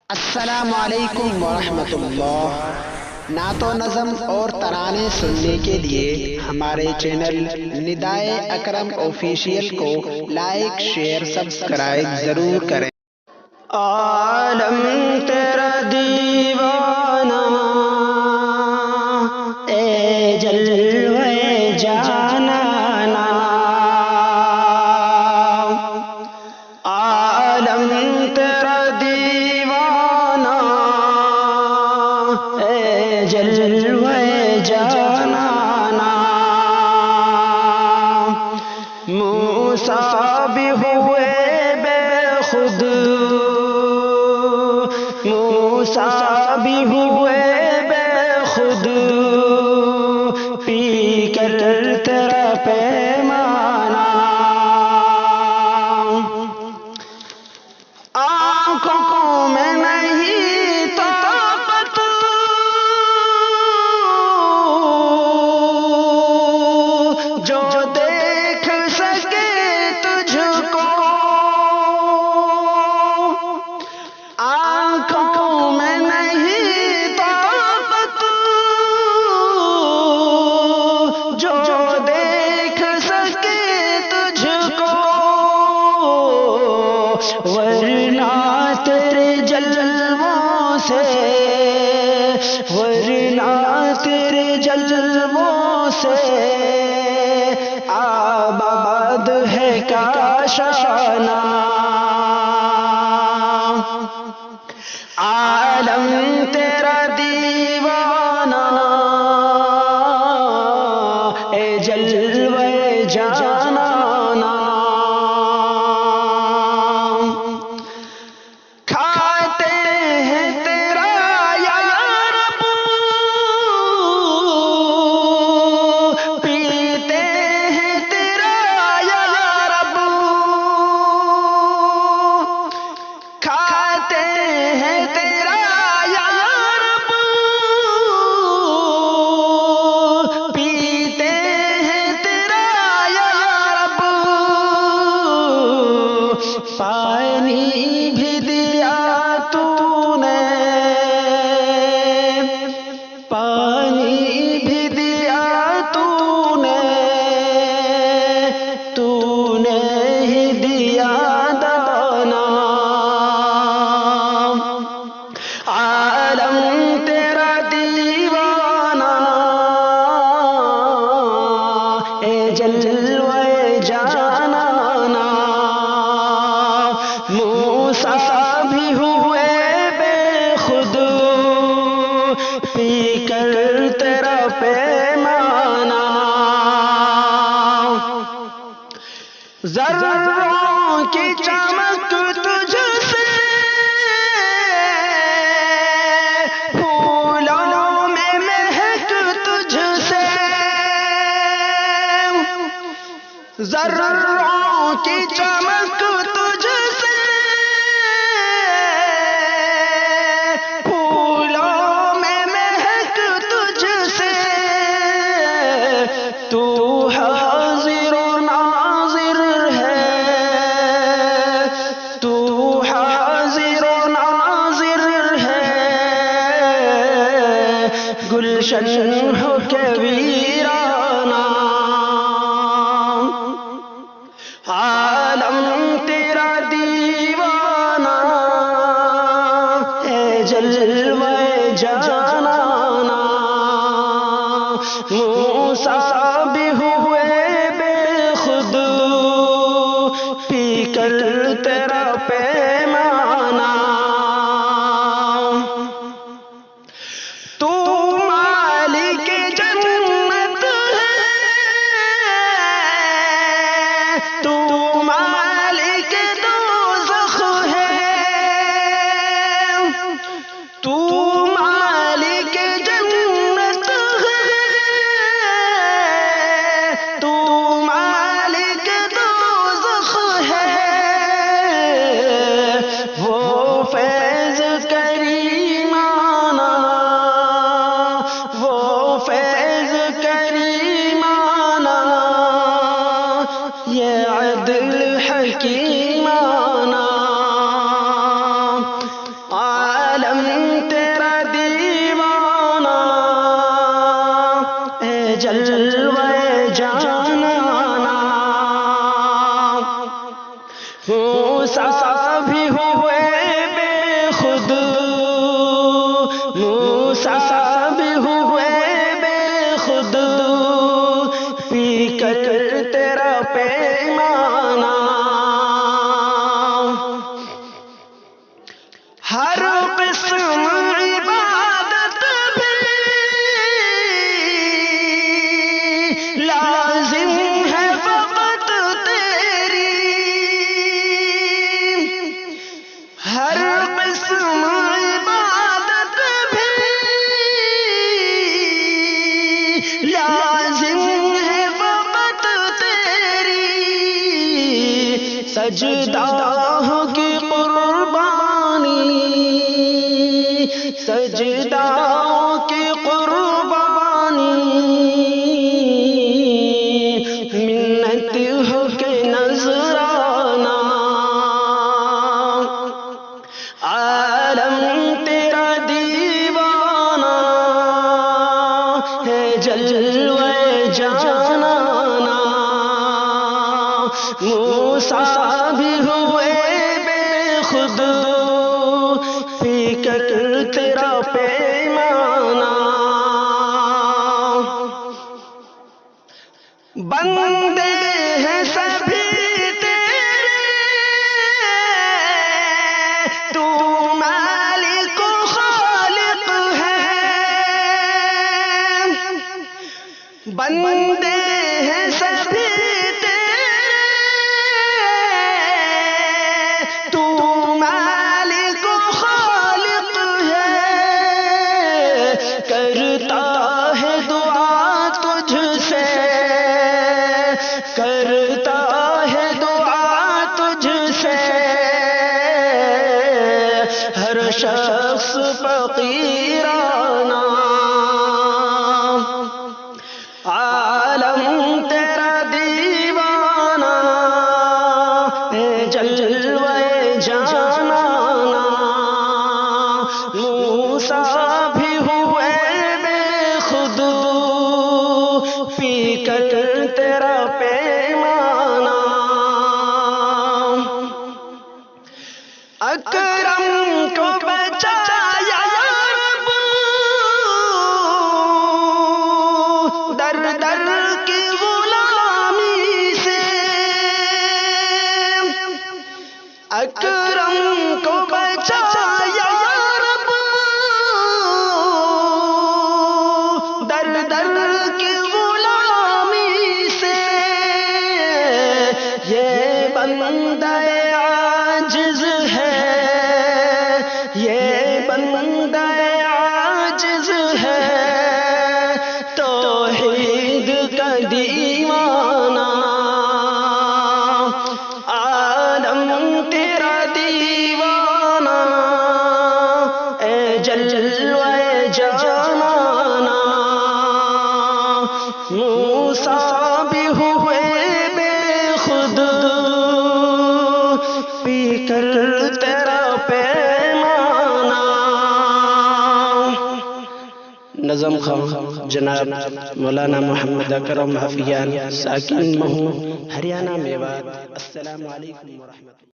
السلام علیکم ورحمۃ اللہ۔ نعت و نظم اور ترانے سننے کے لیے ہمارے چینل ندائے اکرم آفیشیل کو لائک شیئر سبسکرائب ضرور کریں۔ عالم تیرا دیوانہ اے جلوے جانانا، عالم تیرا دیوانہ اے جلوے جانانا، موسیٰ بھی ہوئے بے خود، موسیٰ بھی ہوئے بے خود، پی کر تیرا پیمانہ، آنکھوں میں نہیں طاقت جو دیکھ سکے تجھ کو، آنکھوں میں نہیں طاقت جو دیکھ سکے تجھ کو، ورنہ تیرے جلووں سے، ورنہ تیرے جلووں سے آباد ہے کاشانہ، عالم تیرا دیوانہ اے جلوے جانانا، کھاتے ہیں تیرا یا رب، پیتے ہیں تیرا یا رب، کھاتے ہیں تیرا یا رب، پیتے ہیں تیرا یا رب، پانی بھی دیا تو نے، پانی بھی دیا تو نے ہی دیا دانا، عالم تیرا دیوانہ اے جلوے جانانا، موسیٰ بھی ہوئے بے خود، پی کر تیرا پیمانہ، ذروں کی چمک تجھ سے، پھولوں میں مہک تجھ سے، ذروں کی چمک تجھ سے، پھولوں میں مہک تجھ سے، تو حاضر و ناظر ہے، تو حاضر و ناظر ہے، گلشن ہو کے ویرانہ، عالم تیرا دیوانہ اے جلوے جانانا، موسیٰ بھی ہوئے بے خود، پی کر تیرا پیمانہ، تو مالک جنت ہے، تو مالک دوزخ ہے، تو مالک جنت ہے، تو مالک دوزخ ہے، وہ عالم تیرا دیوانہ اے جلوے جانانا موسیٰ بھی ہوئے بے خود موسیٰ بھی ہوئے بے خود پی کر تیرا پیمانہ ہر قسم عبادت بھی لازم ہے فقط تیری ہر قسم عبادت بھی لازم ہے فقط تیری سجدہ کی قربانی سجدہ کی قربانی منت ہو کے نذرانہ عالم تیرا دیوانہ ہے جلوے جانانا موسیٰ بھی ہوئے بے خود پی کر تیرا پیمانہ بندے ہیں سبھی تیرے تو مالک و خالق ہے بندے ہیں سبھی کرتا ہے دعا تجھ سے کرتا ہے دعا تجھ سے ہر شخص فقیرانہ عالم تیرا دیوانہ اے جلوے جانانا موسیٰ بھی ہوئے بے خود پی کر تیرا پیمانہ اکرم کو بچایا رب در در کی غلامی سے اکرم کو بچایا رب در در کی غلامی سے یہ بندہ عاجز ہے یہ بندہ عاجز ہے توحید کا دیوانہ عالم تیرا دیوانہ اے جلوے جانانا موسیٰ بھی ہوئے بے خود پی کر تیرا پیمانہ نظم خواہ جناب مولانا محمد اکرم حفیظ ساکن مہو ہریانہ میوات السلام علیکم ورحمۃ اللہ